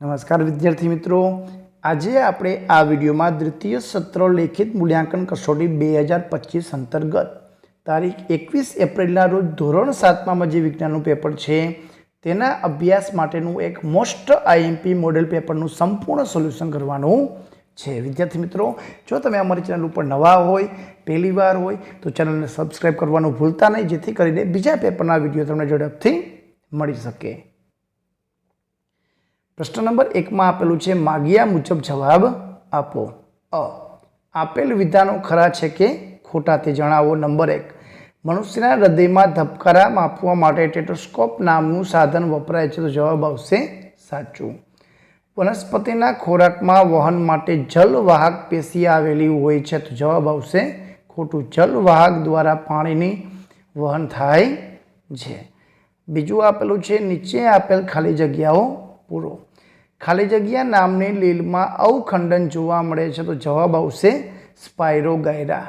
નમસ્કાર વિદ્યાર્થી મિત્રો, આજે આપણે આ વિડીયોમાં દ્વિતીય સત્ર લેખિત મૂલ્યાંકન કસોટી 2025 અંતર્ગત તારીખ 21 એપ્રિલના રોજ ધોરણ 7માં જે વિજ્ઞાનનું પેપર છે તેના અભ્યાસ માટેનું એક મોસ્ટ આઈએમપી મોડેલ પેપરનું સંપૂર્ણ સોલ્યુશન કરવાનું છે. વિદ્યાર્થી મિત્રો, જો તમે અમારી ચેનલ ઉપર નવા હોય, પહેલી વાર હોય તો ચેનલને સબસ્ક્રાઈબ કરવાનું ભૂલતા નહીં, જેથી કરીને બીજા પેપરના વિડીયો તમને ઝડપથી મળી શકે. પ્રશ્ન નંબર 1માં આપેલું છે, માગ્યા મુજબ જવાબ આપો. આપેલ વિધાનો ખરા છે કે ખોટા તે જણાવો. નંબર 1, મનુષ્યના હૃદયમાં ધબકારા માપવા માટે ટેટોસ્કોપ નામનું સાધન વપરાય છે, તો જવાબ આવશે સાચું. વનસ્પતિના ખોરાકમાં વહન માટે જલવાહક પેશી આવેલી હોય છે, તો જવાબ આવશે ખોટું. જલવાહક દ્વારા પાણીની વહન થાય છે. બીજું આપેલું છે, નીચે આપેલ ખાલી જગ્યાઓ પૂરો. ખાલી જગ્યા નામની લીલમાં અવખંડન જોવા મળે છે, તો જવાબ આવશે સ્પાયરોગાયરા.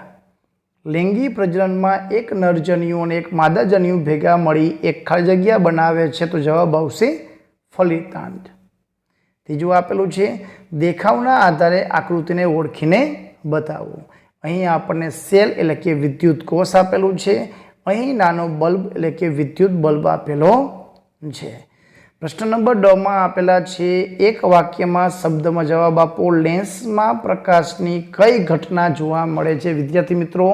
લિંગી પ્રજનનમાં એક નરજન્યુ અને એક માદાજન્યુ ભેગા મળી એક ખાલી જગ્યા બનાવે છે, તો જવાબ આવશે ફલિતાંડ. ત્રીજું આપેલું છે, દેખાવના આધારે આકૃતિને ઓળખીને બતાવો. અહીં આપણને સેલ એટલે કે વિદ્યુત કોષ આપેલું છે. અહીં નાનો બલ્બ એટલે કે વિદ્યુત બલ્બ આપેલો છે. પ્રશ્ન નંબર 2 માં આપેલા છે, એક વાક્યમાં શબ્દમાં જવાબ આપો. લેન્સમાં પ્રકાશની કઈ ઘટના જોવા મળે છે? વિદ્યાર્થી મિત્રો,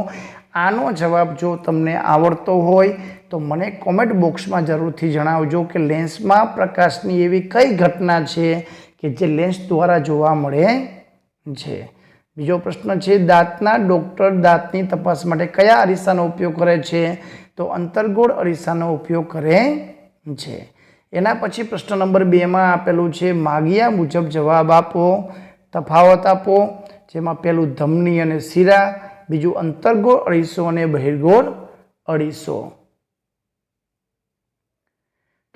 આનો જવાબ જો તમને આવડતો હોય તો મને કોમેન્ટ બોક્સમાં જરૂરથી જણાવજો કે લેન્સમાં પ્રકાશની એવી કઈ ઘટના છે કે જે લેન્સ દ્વારા જોવા મળે છે. બીજો પ્રશ્ન છે, દાંતના ડૉક્ટર દાંતની તપાસ માટે કયા અરીસાનો ઉપયોગ કરે છે? તો અંતર્ગોળ અરીસાનો ઉપયોગ કરે છે. એના પછી પ્રશ્ન નંબર 2 માં આપેલું છે, માગ્યા મુજબ જવાબ આપો. તફાવત આપો, જેમાં પહેલું ધમની અને શીરા, બીજું અંતર્ગોળ અરીસો અને બહિર્ગોળ અરીસો.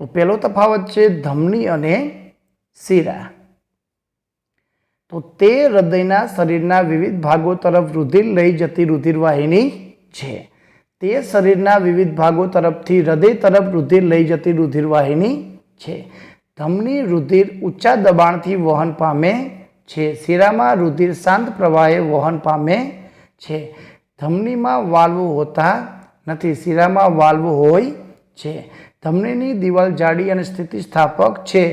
તો પહેલો તફાવત છે ધમની અને શીરા. તો તે હૃદયના શરીરના વિવિધ ભાગો તરફ રુધિર લઈ જતી રુધિરવાહિની છે. તે શરીરના વિવિધ ભાગો તરફથી હૃદય તરફ રુધિર લઈ જતી રુધિરવાહિની છે. ધમની રુધિર ઊંચા દબાણથી વહન પામે છે. શીરામાં રુધિર શાંત પ્રવાહે વહન પામે છે. ધમનીમાં વાલ્વ હોતા નથી, શીરામાં વાલ્વ હોય છે. ધમનીની દિવાલ જાડી અને સ્થિતિસ્થાપક છે.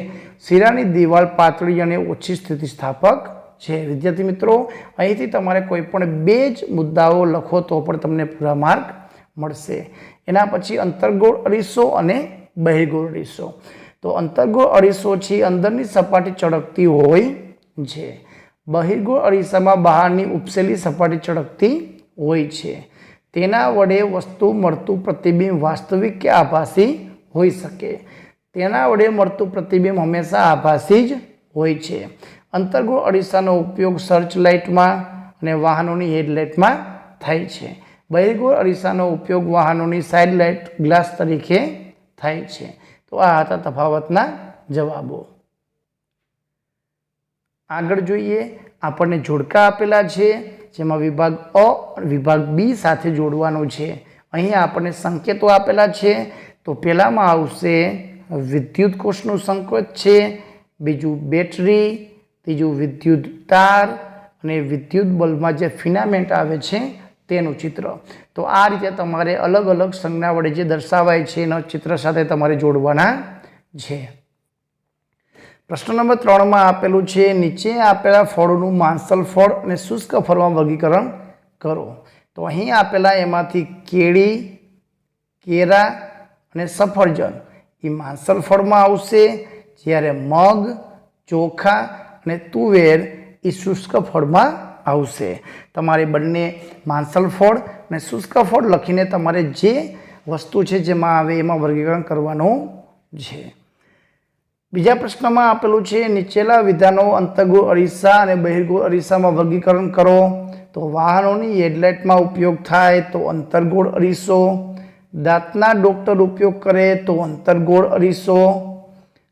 શીરાની દિવાલ પાતળી અને ઓછી સ્થિતિસ્થાપક છે. વિદ્યાર્થી મિત્રો, અહીંથી તમારે કોઈ પણ 2 જ મુદ્દાઓ લખો તો પણ તમને પૂરા માર્ક મળશે. એના પછી અંતર્ગોળ અરીસો અને બહિર્ગોળ અરીસો. તો અંતર્ગોળ અરીસો છે અંદરની સપાટી ચળકતી હોય છે. બહિર્ગોળ અરીસામાં બહારની ઉપસેલી સપાટી ચળકતી હોય છે. તેના વડે વસ્તુ મળતું પ્રતિબિંબ વાસ્તવિક કે આભાસી હોઈ શકે. તેના વડે મળતું પ્રતિબિંબ હંમેશા આભાસી જ હોય છે. અંતર્ગોળ અરીસાનો ઉપયોગ સર્ચ લાઇટમાં અને વાહનોની હેડલાઇટમાં થાય છે. બહિર્ગોળ અરીસાનો ઉપયોગ વાહનોની સાઇડ લાઇટ ગ્લાસ તરીકે થાય છે. તો આ હતા તફાવતના જવાબો. આગળ જોઈએ, આપણને જોડકા આપેલા છે, જેમાં વિભાગ અ વિભાગ બી સાથે જોડવાનો છે. અહીંયા આપણને સંકેતો આપેલા છે. તો પહેલામાં આવશે વિદ્યુત કોષનું સંકેત છે, બીજું બેટરી, ત્રીજું વિદ્યુત તાર અને વિદ્યુત બલ્બમાં જે ફિનામેન્ટ આવે છે તેનું ચિત્ર. તો આ રીતે તમારે અલગ અલગ સંજ્ઞા વડે જે દર્શાવાય છે એના ચિત્ર સાથે તમારે જોડવાના છે. પ્રશ્ન નંબર 3 માં આપેલું છે, નીચે આપેલા ફળોનું માંસલ ફળ અને શુષ્ક ફળમાં વર્ગીકરણ કરો. તો અહીં આપેલા એમાંથી કેળી, કેરા અને સફરજન એ માંસલ ફળમાં આવશે, જ્યારે મગ, ચોખા અને તુવેર એ શુષ્ક ફળમાં આવશે. તમારે બંને માંસલ ફળ અને શુષ્ક ફળ લખીને તમારે જે વસ્તુ છે જેમાં આવે એમાં વર્ગીકરણ કરવાનું છે. બીજા પ્રશ્નમાં આપેલું છે, નીચેલા વિધાનો અંતર્ગોળ અરીસા અને બહિર્ગોળ અરીસામાં વર્ગીકરણ કરો. તો વાહનોની હેડલાઇટમાં ઉપયોગ થાય તો અંતર્ગોળ અરીસો, દાંતના ડૉક્ટર ઉપયોગ કરે તો અંતર્ગોળ અરીસો,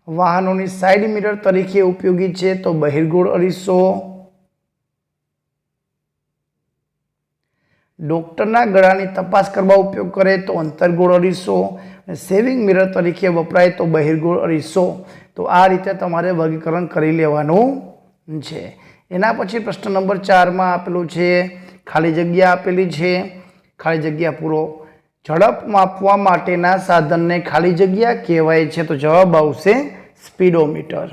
વાહનોની સાઇડ મિરર તરીકે ઉપયોગી છે તો બહિર્ગોળ અરીસો, ડૉક્ટરના ગળાની તપાસ કરવા ઉપયોગ કરે તો અંતર્ગોળ અરીસો, અને સેવિંગ મિરર તરીકે વપરાય તો બહિર્ગોળ અરીસો. તો તો આ રીતે તમારે વર્ગીકરણ કરી લેવાનું છે। એના પછી પ્રશ્ન નંબર 4માં આપેલું છે ખાલી જગ્યા આપેલી છે, ખાલી જગ્યા પૂરો। ઝડપ માપવા માટેના સાધનને ખાલી જગ્યા કહેવાય છે, તો જવાબ આવશે સ્પીડોમીટર।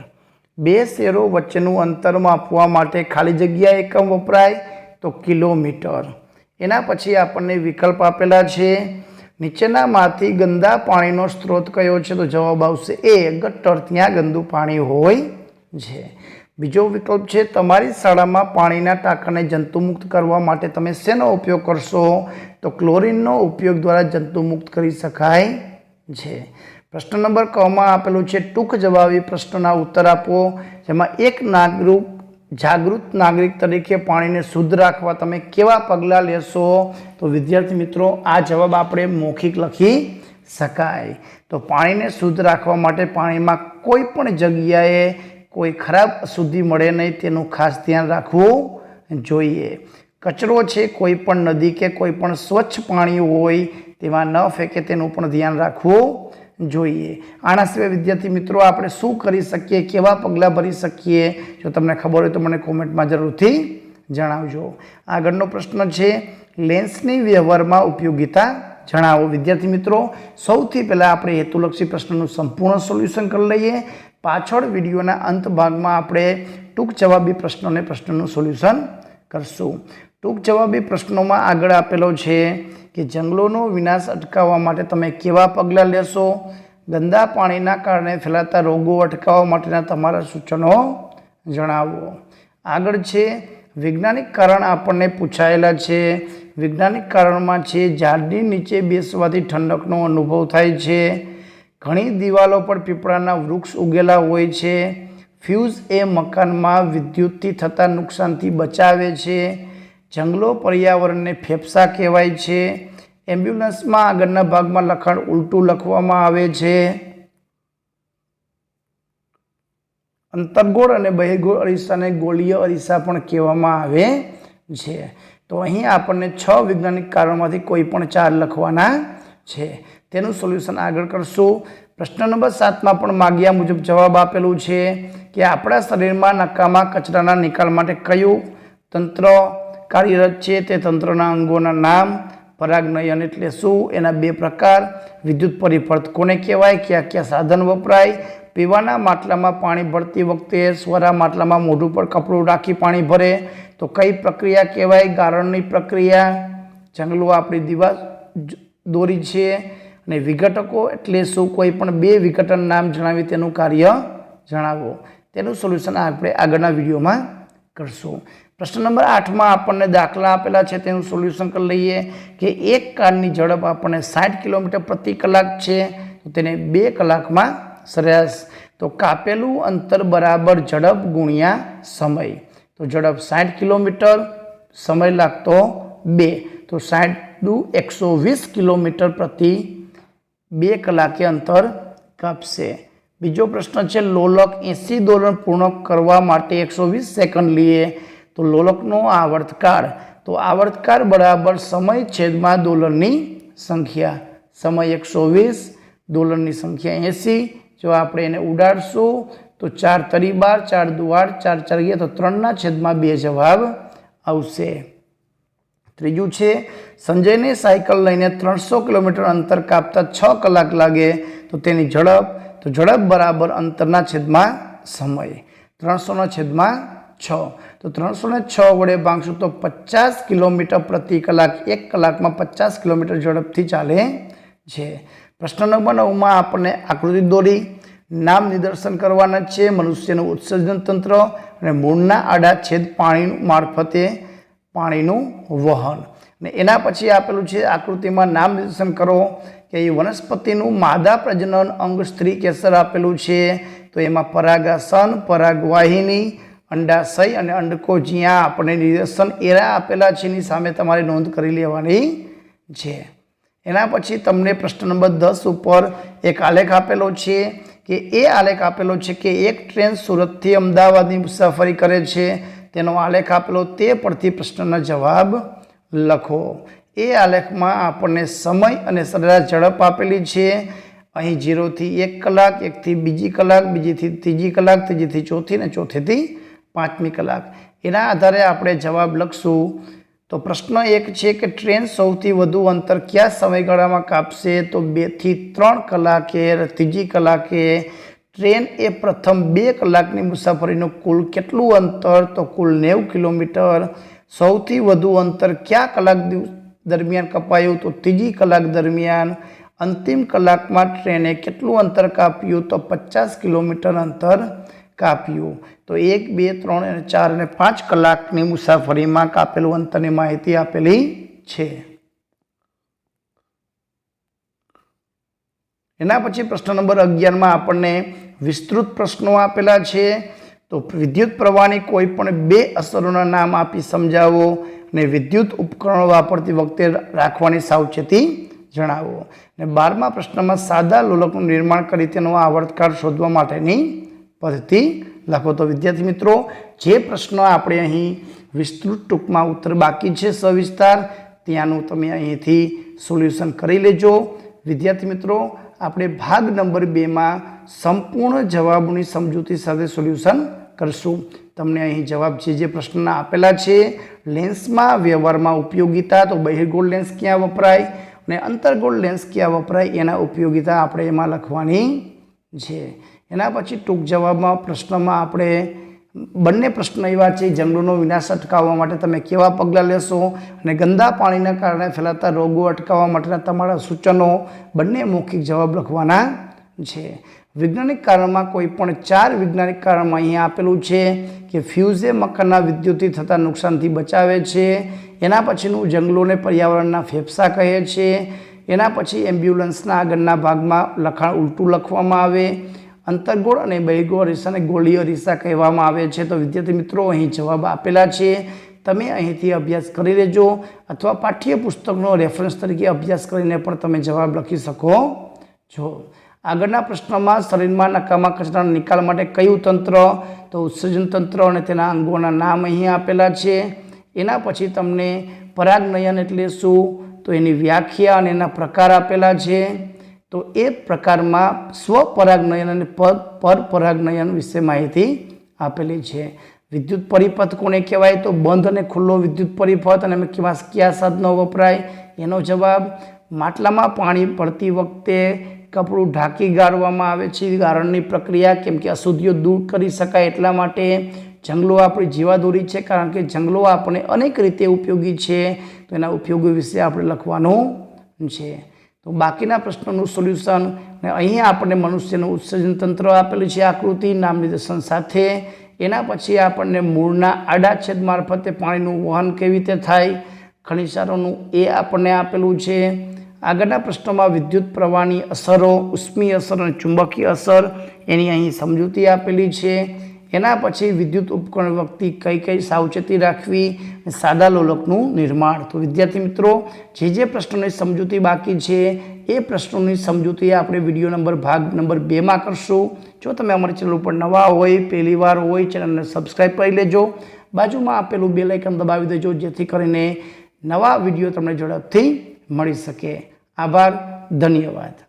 બે શેરો વચ્ચેનું અંતર માપવા માટે ખાલી જગ્યા એકમ વપરાય તો કિલોમીટર। એના પછી આપણને વિકલ્પ આપેલા છે નીચેનામાંથી ગંદા પાણીનો સ્ત્રોત કયો છે, તો જવાબ આવશે એ ગટર, ત્યાં ગંદુ પાણી હોય છે। બીજો વિકલ્પ છે તમારી શાળામાં પાણીના ટાંકાને જંતુમુક્ત કરવા માટે તમે શેનો ઉપયોગ કરશો, તો ક્લોરીનનો ઉપયોગ દ્વારા જંતુમુક્ત કરી શકાય છે। પ્રશ્ન નંબર ક માં આપેલું છે ટૂંક જવાબી પ્રશ્નોના ઉત્તર આપો, જેમાં એક જાગૃત નાગરિક તરીકે પાણીને શુદ્ધ રાખવા તમે કેવા પગલાં લેશો, તો વિદ્યાર્થી મિત્રો આ જવાબ આપણે મૌખિક લખી શકાય। તો પાણીને શુદ્ધ રાખવા માટે પાણીમાં કોઈ પણ જગ્યાએ કોઈ ખરાબ અશુદ્ધિ મળે નહીં તેનું ખાસ ધ્યાન રાખવું જોઈએ। કચરો છે કોઈ પણ નદી કે કોઈ પણ સ્વચ્છ પાણી હોય તેમાં ન ફેંકે તેનું પણ ધ્યાન રાખવું જોઈએ। આના સિવાય વિદ્યાર્થી મિત્રો આપણે શું કરી શકીએ, કેવા પગલાં ભરી શકીએ, જો તમને ખબર હોય તો મને કોમેન્ટમાં જરૂરથી જણાવજો। આગળનો પ્રશ્ન છે લેન્સની વ્યવહારમાં ઉપયોગિતા જણાવો। વિદ્યાર્થી મિત્રો સૌથી પહેલાં આપણે હેતુલક્ષી પ્રશ્નનું સંપૂર્ણ સોલ્યુશન કરી લઈએ, પાછળ વિડીયોના અંત ભાગમાં આપણે ટૂંક જવાબી પ્રશ્નનું સોલ્યુશન કરશું। ટૂંક જવાબી પ્રશ્નોમાં આગળ આપેલો છે કે જંગલોનો વિનાશ અટકાવવા માટે તમે કેવા પગલાં લેશો, ગંદા પાણીના કારણે ફેલાતા રોગો અટકાવવા માટેના તમારા સૂચનો જણાવો। આગળ છે વૈજ્ઞાનિક કારણ આપણને પૂછાયેલા છે। વૈજ્ઞાનિક કારણમાં છે ઝાડની નીચે બેસવાથી ઠંડકનો અનુભવ થાય છે, ઘણી દિવાલો પર પીપળાના વૃક્ષ ઉગેલા હોય છે, ફ્યુઝ એ મકાનમાં વિદ્યુતથી થતા નુકસાનથી બચાવે છે, જંગલો પર્યાવરણને ફેફસા કહેવાય છે, એમ્બ્યુલન્સમાં આગળના ભાગમાં લખાણ ઉલટું લખવામાં આવે છે, અંતર્ગોળ અને બહિર્ગોળ અરીસાને ગોળીય અરીસા પણ કહેવામાં આવે છે। તો અહીં આપણને 6 વૈજ્ઞાનિક કારણોમાંથી કોઈ પણ 4 લખવાના છે, તેનું સોલ્યુશન આગળ કરશું। પ્રશ્ન નંબર 7માં પણ માગ્યા મુજબ જવાબ આપેલું છે કે આપણા શરીરમાં નકામા કચરાના નિકાલ માટે કયું તંત્ર કાર્યરત છે, તે તંત્રના અંગોના નામ, પરાગનયન એટલે શું, એના 2 પ્રકાર, વિદ્યુત પરિપર્થ કોને કહેવાય, કયા કયા સાધન વપરાય, પીવાના માટલામાં પાણી ભરતી વખતે સ્વરા માટલામાં મોઢું પર કપડું રાખી પાણી ભરે તો કઈ પ્રક્રિયા કહેવાય, ગાળણની પ્રક્રિયા, જંગલો આપણી દિવાલ દોરી છે, અને વિઘટકો એટલે શું, કોઈ પણ 2 વિઘટન નામ જણાવી તેનું કાર્ય જણાવો। તેનું સોલ્યુશન આપણે આગળના વિડીયોમાં કરશું। પ્રશ્ન નંબર 8માં આપણને દાખલા આપેલા છે, તેનું સોલ્યુશન કરી લઈએ કે એક કારની ઝડપ આપણને 60 કિલોમીટર પ્રતિ કલાક છે, તો તેને 2 કલાકમાં સરેરાશ, તો કાપેલું અંતર બરાબર ઝડપ ગુણ્યા સમય, તો ઝડપ 60 કિલોમીટર, સમય લાગતો 2, તો 60 દુ 120 કિલોમીટર પ્રતિ 2 કલાકે અંતર કાપશે। બીજો પ્રશ્ન છે લોલક 80 દોલન પૂર્ણ કરવા માટે 120 સેકન્ડ લીએ તો લોલકનો આવર્તકાળ, તો આવર્તકાળ બરાબર સમય છેદમાં દોલનની સંખ્યા, સમય 120, દોલનની સંખ્યા 80, જો આપણે એને ઉડાડશું તો 4 તરી 12, 4 દુ 8, 4 4 ગયા તો 3/2 જવાબ આવશે। ત્રીજું છે સંજયને સાયકલ લઈને 300 કિલોમીટર અંતર કાપતા 6 કલાક લાગે તો તેની ઝડપ, તો ઝડપ બરાબર અંતરના છેદમાં સમય, 300/6, તો 306 વડે ભાગશું તો 50 કિલોમીટર પ્રતિ કલાક, 1 કલાકમાં 50 કિલોમીટર ઝડપથી ચાલે છે। પ્રશ્ન નંબર 9માં આપણને આકૃતિ દોરી નામ નિદર્શન કરવાના છે, મનુષ્યનું ઉત્સર્જન તંત્ર અને મૂળના આડા છેદ પાણી મારફતે પાણીનું વહન, અને એના પછી આપેલું છે આકૃતિમાં નામ નિદર્શન કરો કે એ વનસ્પતિનું માદા પ્રજનન અંગ સ્ત્રી કેસર આપેલું છે, તો એમાં પરાગાસન, પરાગવાહિની, અંડાશય અને અંડકોશ, જ્યાં આપણે નિદર્શન એરા આપેલા છે એની સામે તમારે નોંધ કરી લેવાની છે। એના પછી તમને પ્રશ્ન નંબર 10 ઉપર એક આલેખ આપેલો છે કે એ આલેખ આપેલો છે કે એક ટ્રેન સુરતથી અમદાવાદની મુસાફરી કરે છે, તેનો આલેખ આપેલો, તે પરથી પ્રશ્નના જવાબ લખો। એ આલેખમાં આપણને સમય અને સરેરાશ ઝડપ આપેલી છે, અહીં 0 થી 1 કલાક, 1 થી બીજી કલાક, બીજી થી ત્રીજી કલાક, ત્રીજી થી ચોથી અને ચોથી થી પાંચમી કલાક. એના આધારે આપણે જવાબ લખશું. તો પ્રશ્ન 1 છે કે ટ્રેન સૌથી વધુ અંતર કયા સમયગાળામાં કાપશે? તો 2 થી 3 કલાકે, ત્રીજી કલાકે. ટ્રેન એ પ્રથમ 2 કલાકની મુસાફરીનું કુલ કેટલું અંતર? તો કુલ 90 કિલોમીટર. સૌથી વધુ અંતર કયા કલાક દરમિયાન કપાયું? તો ત્રીજી કલાક દરમિયાન. અંતિમ કલાકમાં ટ્રેને કેટલું અંતર કાપ્યું? તો 50 કિલોમીટર અંતર કાપ્યું. તો 1, 2, 3 અને 4 અને 5 કલાકની મુસાફરીમાં કાપેલું અંતરની માહિતી આપેલી છે. એના પછી પ્રશ્ન નંબર 11માં આપણને વિસ્તૃત પ્રશ્નો આપેલા છે. તો વિદ્યુત પ્રવાહની કોઈ પણ 2 અસરોના નામ આપી સમજાવો અને વિદ્યુત ઉપકરણો વાપરતી વખતે રાખવાની સાવચેતી જણાવો. અને 12મા પ્રશ્નમાં સાદા લોલકનું નિર્માણ કરી તેનો આવર્તકાળ શોધવા માટેની પદ્ધતિ લખો. તો વિદ્યાર્થી મિત્રો, જે પ્રશ્ન આપણે અહીં વિસ્તૃત ટૂંકમાં ઉત્તર બાકી છે સવિસ્તાર, ત્યાંનું તમે અહીંથી સોલ્યુશન કરી લેજો. વિદ્યાર્થી મિત્રો, આપણે ભાગ નંબર 2માં સંપૂર્ણ જવાબની સમજૂતી સાથે સોલ્યુશન કરશું. તમને અહીં જવાબ જે પ્રશ્નના આપેલા છે. લેન્સમાં વ્યવહારમાં ઉપયોગિતા, તો બહિર્ગોળ લેન્સ ક્યાં વપરાય અને અંતર્ગોળ લેન્સ ક્યાં વપરાય એના ઉપયોગિતા આપણે એમાં લખવાની છે. એના પછી ટૂંક જવાબમાં પ્રશ્નમાં આપણે બંને પ્રશ્ન એવા છે, જંગલોનો વિનાશ અટકાવવા માટે તમે કેવા પગલાં લેશો અને ગંદા પાણીના કારણે ફેલાતા રોગો અટકાવવા માટેના તમારા સૂચનો, બંને મૌખિક જવાબ લખવાના છે. વૈજ્ઞાનિક કારણમાં કોઈ પણ 4 વૈજ્ઞાનિક કારણમાં અહીંયા આપેલું છે કે ફ્યુઝે મકાનના વિદ્યુતથી થતા નુકસાનથી બચાવે છે. એના પછીનું જંગલોને પર્યાવરણના ફેફસા કહે છે. એના પછી એમ્બ્યુલન્સના આગળના ભાગમાં લખાણ ઉલટું લખવામાં આવે. અંતર્ગોળ અને બહિર્ગોળ અરીસાને ગોળીય અરીસા કહેવામાં આવે છે. તો વિદ્યાર્થી મિત્રો, અહીં જવાબ આપેલા છે. તમે અહીંથી અભ્યાસ કરી લેજો અથવા પાઠ્યપુસ્તકનો રેફરન્સ તરીકે અભ્યાસ કરીને પણ તમે જવાબ લખી શકો છો. આગળના પ્રશ્નમાં શરીરમાં નકામા કચરાના નિકાલ માટે કયું તંત્ર? તો ઉત્સર્જન તંત્ર અને તેના અંગોના નામ અહીં આપેલા છે. એના પછી તમને પરાગનયન એટલે શું? તો એની વ્યાખ્યા અને એના પ્રકાર આપેલા છે. તો એ પ્રકારમાં સ્વપરાગનયન અને પરપરાગનયન વિશે માહિતી આપેલી છે. વિદ્યુત પરિપથ કોને કહેવાય? તો બંધ અને ખુલ્લો વિદ્યુત પરિપથ. અને કયા સાધનો વપરાય એનો જવાબ. માટલામાં પાણી પડતી વખતે કપડું ઢાંકી ગાળવામાં આવે છે. ગાળણની પ્રક્રિયા, કેમ કે અશુદ્ધિઓ દૂર કરી શકાય એટલા માટે. જંગલો આપણી જીવાદોરી છે, કારણ કે જંગલો આપણે અનેક રીતે ઉપયોગી છે. તો એના ઉપયોગો વિશે આપણે લખવાનું છે. તો બાકીના પ્રશ્નોનું સોલ્યુશન, અને અહીંયા આપણને મનુષ્યનું ઉત્સર્જન તંત્ર આપેલું છે આકૃતિ નામ નિદર્શન સાથે. એના પછી આપણને મૂળના આડા છેદ મારફતે પાણીનું વહન કેવી રીતે થાય, ખનિજારોનું એ આપણને આપેલું છે. આગળના પ્રશ્નોમાં વિદ્યુત પ્રવાહની અસરો, ઉષ્મીય અસર અને ચુંબકીય અસર એની અહીં સમજૂતી આપેલી છે. એના પછી વિદ્યુત ઉપકરણ વખતે કઈ કઈ સાવચેતી રાખવી, સાદા લોલકનું નિર્માણ. તો વિદ્યાર્થી મિત્રો, જે પ્રશ્નોની સમજૂતી બાકી છે એ પ્રશ્નોની સમજૂતી આપણે વિડીયો ભાગ નંબર 2માં કરશું. જો તમે અમારી ચેનલ ઉપર નવા હોય, પહેલી વાર હોય, ચેનલને સબસ્ક્રાઈબ કરી લેજો. બાજુમાં આપેલું બેલ આઇકન દબાવી દેજો, જેથી કરીને નવા વિડીયો તમને ઝડપથી મળી શકે. આભાર, ધન્યવાદ.